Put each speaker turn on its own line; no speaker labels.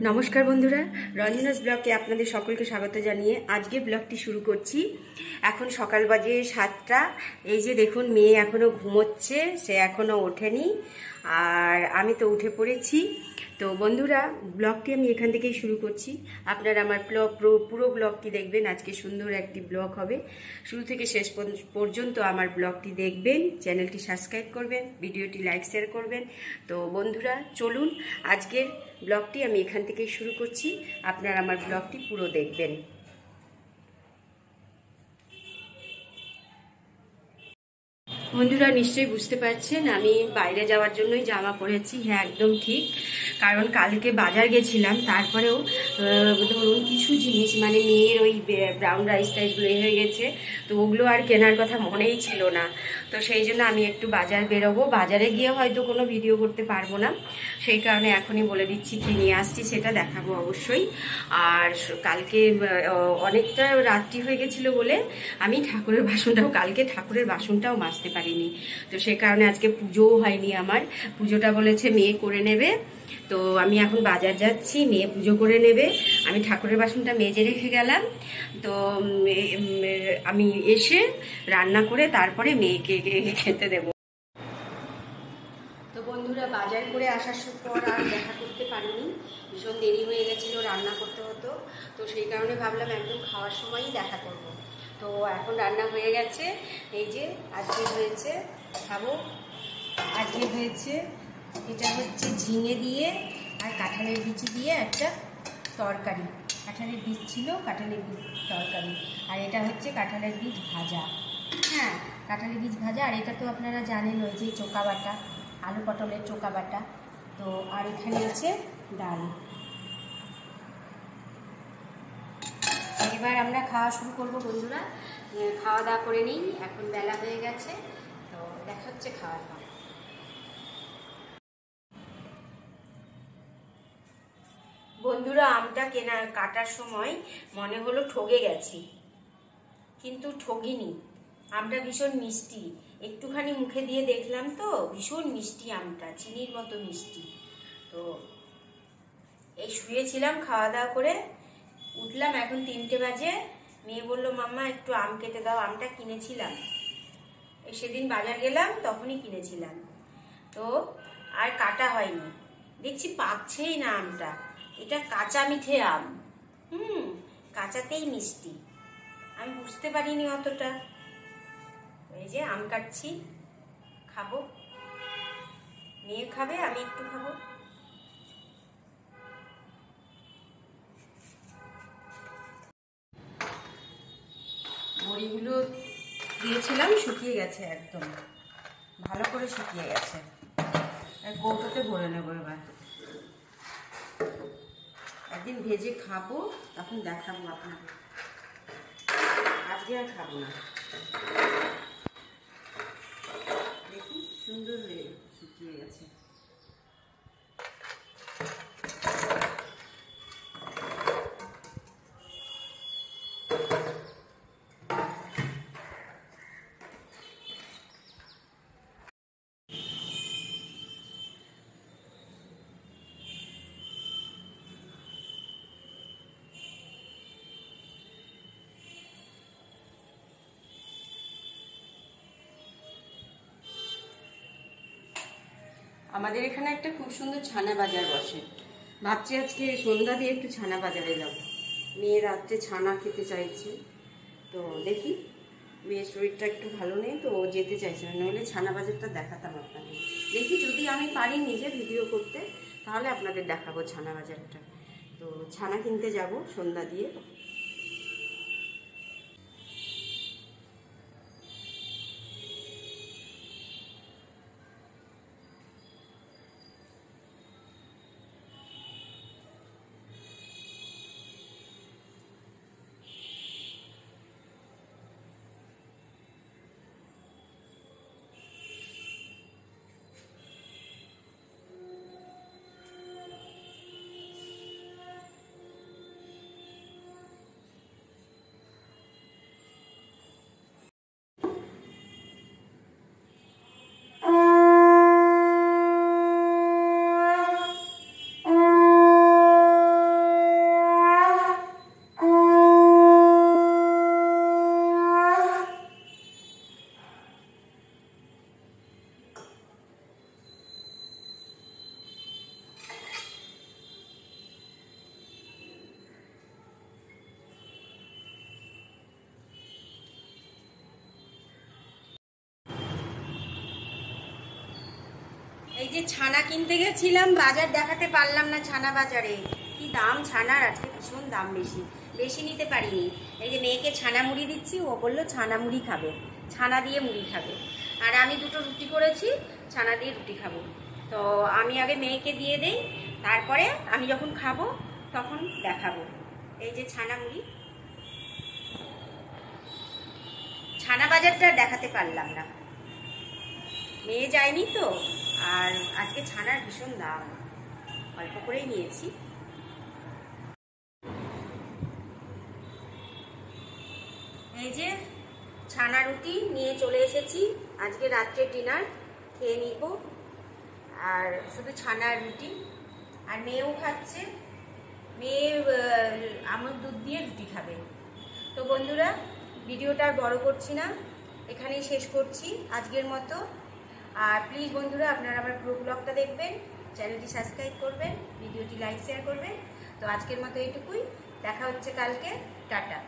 নমস্কার বন্ধুরা, রঞ্জনাস ব্লগে আপনাদের সকলকে স্বাগত জানিয়ে আজকে ব্লগটি শুরু করছি। এখন সকাল বাজে 7টা। এই যে দেখুন, মেয়ে এখনো ঘুমোচ্ছে, সে এখনো ওঠেনি, আর আমি তো উঠে পড়েছি। তো বন্ধুরা, ব্লগটি আমি এখান থেকেই শুরু করছি। আপনারা আমার পুরো ব্লগটি দেখবেন। আজকে সুন্দর একটি ব্লগ হবে, শুরু থেকে শেষ পর্যন্ত আমার ব্লগটি দেখবেন। চ্যানেলটি সাবস্ক্রাইব করবেন, ভিডিওটি লাইক শেয়ার করবেন। তো বন্ধুরা চলুন, আজকের ব্লগটি আমি এখান থেকেই শুরু করছি। আপনারা আমার ব্লগটি পুরো দেখবেন। বন্ধুরা নিশ্চয়ই বুঝতে পারছেন আমি বাইরে যাওয়ার জন্যই জামা পরেছি। হ্যাঁ, একদম ঠিক, কারণ কালকে বাজার গেছিলাম, তারপরেও ধরুন কিছু জিনিস মানে মেয়ের ওই ব্রাউন রাইস টাইসগুলো হয়ে গেছে, তো ওগুলো আর কেনার কথা মনেই ছিল না। তো সেই জন্য আমি একটু বাজার বেরোবো, বাজারে গিয়ে হয়তো কোনো ভিডিও করতে পারবো না, সেই কারণে এখনই বলে দিচ্ছি কি নিয়ে আসছি, সেটা দেখাবো অবশ্যই। আর কালকে অনেকটা রাত্রি হয়ে গেছিলো বলে আমি কালকে ঠাকুরের বাসনটাও মাজতে পারিনি। তো সে কারণে আজকে পুজোও হয়নি আমার। পুজোটা বলেছে মেয়ে করে নেবে, তো আমি এখন বাজার যাচ্ছি, মেয়ে পুজো করে নেবে। আমি ঠাকুরের বাসনটা মেজে রেখে গেলাম, তো আমি এসে রান্না করে তারপরে মেয়েকে খেতে দেব। তো বন্ধুরা, বাজার করে আসার পর আর দেখা করতে পারিনি, ভীষণ দেরি হয়ে গেছিলো, রান্না করতে হতো। তো সেই কারণে ভাবলাম একদম খাওয়ার সময়ই দেখা করব। তো এখন রান্না হয়ে গেছে। এই যে আজকে হয়েছে, খাবো। আজকে হয়েছে, এটা হচ্ছে ঝিঙে দিয়ে আর কাঁঠালের বিচি দিয়ে একটা তরকারি। কাঁঠালের বীজ ছিল, কাঁঠালের বীজ তরকারি। আর এটা হচ্ছে কাঁঠালের বীজ ভাজা। হ্যাঁ, কাঁঠালের বীজ ভাজা। আর এটা তো আপনারা জানেন, ওই যে চোকা বাটা, আলু পটলের চোকা বাটা। তো আর এখানে আছে ডাল। এবার আমরা খাওয়া শুরু করবো বন্ধুরা। খাওয়া দাওয়া করে নিই, এখন বেলা হয়ে গেছে। তো দেখা হচ্ছে খাওয়ার পর। বন্ধুরা, আমটা কাটার সময় মনে হলো ঠকে গেছি, কিন্তু ঠগিনি। আমটা ভীষণ মিষ্টি, একটুখানি মুখে দিয়ে দেখলাম তো ভীষণ মিষ্টি আমটা, চিনির মতো মিষ্টি। তো এই শুয়েছিলাম, খাওয়া দাওয়া করে উঠলাম, এখন 3টে বাজে। মেয়ে বললো মাম্মা একটু আম কেটে দাও। আমটা কিনেছিলাম, সেদিন বাজার গেলাম তখনই কিনেছিলাম, তো আর কাটা হয়নি। দেখছি পাকছেই না আমটা। এটা কাঁচা মিঠে আম, কাঁচাতেই মিষ্টি। আমি বুঝতে পারিনি অতটা। এই যে আম কাটছি, খাবো, মেয়ে খাবে, আমি একটু খাবো। বড়িগুলো দিয়েছিলাম, শুকিয়ে গেছে, একদম ভালো করে শুকিয়ে গেছে। কৌটোতে ভরে নেবো এবার। একদিন ভেজে খাবো, তখন দেখাবো আপনাদের। আজকে আর খাবো না। দেখুন সুন্দর হয়ে শুকিয়ে গেছে। আমাদের এখানে একটা খুব সুন্দর ছানা বাজার বসে। ভাবছি আজকে সন্ধ্যা দিয়ে একটু ছানা বাজারে যাব। মেয়ে রাত্রে ছানা খেতে চাইছে, তো দেখি, মেয়ের শরীরটা একটু ভালো নেই, তো ও যেতে চাইছে না, নইলে ছানা বাজারটা দেখাতাম আপনাদের। দেখি যদি আমি পারি নিজে ভিডিও করতে, তাহলে আপনাদের দেখাবো ছানা বাজারটা। তো ছানা কিনতে যাব সন্ধ্যা দিয়ে। যে ছানা কিনতে গেছিলাম, বাজার দেখাতে পারলাম না। ছানা বাজারে কি দাম ছানার, আজকে ভীষণ দাম বেশি, বেশি নিতে পারিনি। এই যে মেয়েকে ছানা মুড়ি দিচ্ছি, ও বললো ছানা মুড়ি খাবে, ছানা দিয়ে মুড়ি খাবে। আর আমি দুটো রুটি করেছি, ছানা দিয়ে রুটি খাবো। তো আমি আগে মেয়েকে দিয়ে দেই, তারপরে আমি যখন খাবো তখন দেখাবো। এই যে ছানা মুড়ি, ছানা বাজারটা দেখাতে পারলাম না, মেয়ে যায়নি তো। আর আজকে ছানার ভীষণ দাম, অল্প করেই নিয়েছি। এই যে ছানা রুটি নিয়ে চলে এসেছি, আজকে রাত্রে ডিনার খেয়ে নিব। আর শুধু ছানার রুটি, আর মেয়েও খাচ্ছে, মেয়ে আমুল দুধ দিয়ে রুটি খাবে। তো বন্ধুরা, ভিডিওটা আর বড় করছি না, এখানেই শেষ করছি আজকের মতো। আর প্লিজ বন্ধুরা, আপনারা আমার পুরো ব্লগটা দেখবেন, চ্যানেলটি সাবস্ক্রাইব করবেন, ভিডিওটি লাইক শেয়ার করবেন। তো আজকের মতো এইটুকুই, দেখা হচ্ছে কালকে, টাটা।